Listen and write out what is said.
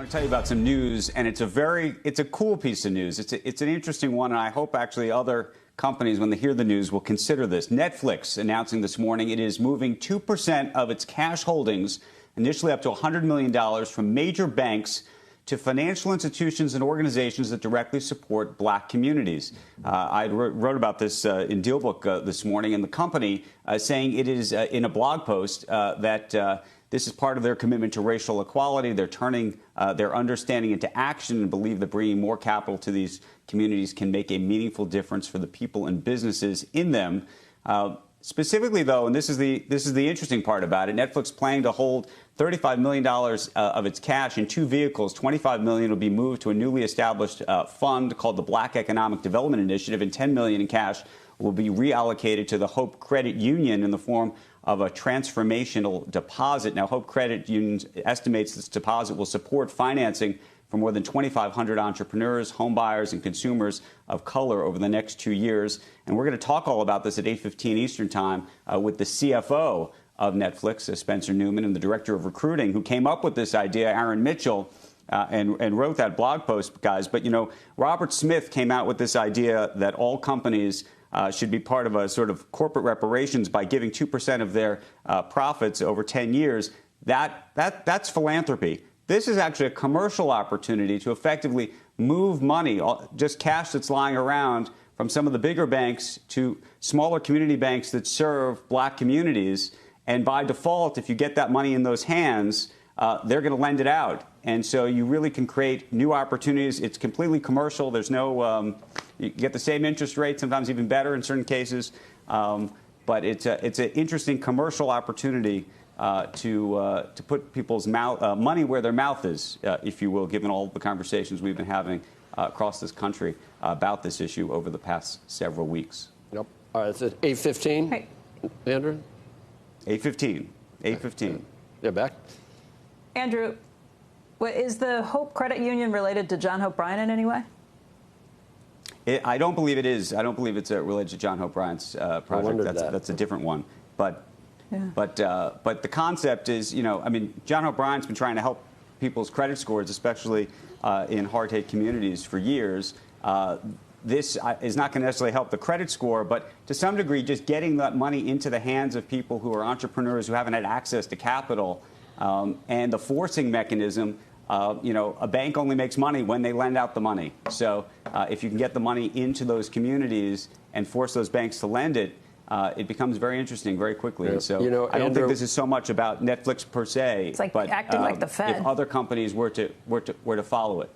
want to tell you about some news, and it's a cool piece of news. It's an interesting one, and I hope actually other companies, when they hear the news, will consider this. Netflix announcing this morning it is moving 2% of its cash holdings, initially up to $100 million, from major banks to financial institutions and organizations that directly support black communities. I wrote about this in DealBook this morning, and the company saying it is in a blog post that this is part of their commitment to racial equality. They're turning their understanding into action and believe that bringing more capital to these communities can make a meaningful difference for the people and businesses in them. Specifically, though, and this is the interesting part about it, Netflix planning to hold $35 million of its cash in two vehicles. $25 million will be moved to a newly established fund called the Black Economic Development Initiative, and $10 million in cash will be reallocated to the Hope Credit Union in the form of a transformational deposit. Now, Hope Credit Union estimates this deposit will support financing for more than 2,500 entrepreneurs, homebuyers, and consumers of color over the next 2 years. And we're going to talk all about this at 8:15 Eastern Time with the CFO of Netflix, Spencer Newman, and the director of recruiting, who came up with this idea, Aaron Mitchell, and wrote that blog post, guys. But, you know, Robert Smith came out with this idea that all companies should be part of a sort of corporate reparations by giving 2% of their profits over 10 years. That's philanthropy. This is actually a commercial opportunity to effectively move money, just cash that's lying around, from some of the bigger banks to smaller community banks that serve black communities. And by default, if you get that money in those hands, they're going to lend it out. And so you really can create new opportunities. It's completely commercial. There's no, you get the same interest rate, sometimes even better in certain cases. But it's an interesting commercial opportunity to put people's money where their mouth is, if you will, given all the conversations we've been having across this country about this issue over the past several weeks. Yep. All right, it's at 8:15. Hey. Andrew? 8:15. 8:15. Yeah, back. Andrew, is the Hope Credit Union related to John Hope Bryant in any way? I don't believe it is. I don't believe it's related to John Hope Bryant's project. That's a different one. But the concept is, you know, I mean, John Hope Bryant's been trying to help people's credit scores, especially in hard-hit communities, for years. This is not going to necessarily help the credit score, but to some degree, just getting that money into the hands of people who are entrepreneurs who haven't had access to capital, and the forcing mechanism. You know, a bank only makes money when they lend out the money. So if you can get the money into those communities and force those banks to lend it, it becomes very interesting very quickly. Yeah. And so, you know, I don't Andrew, think this is so much about Netflix per se, it's like but acting like the Fed. if other companies were to follow it.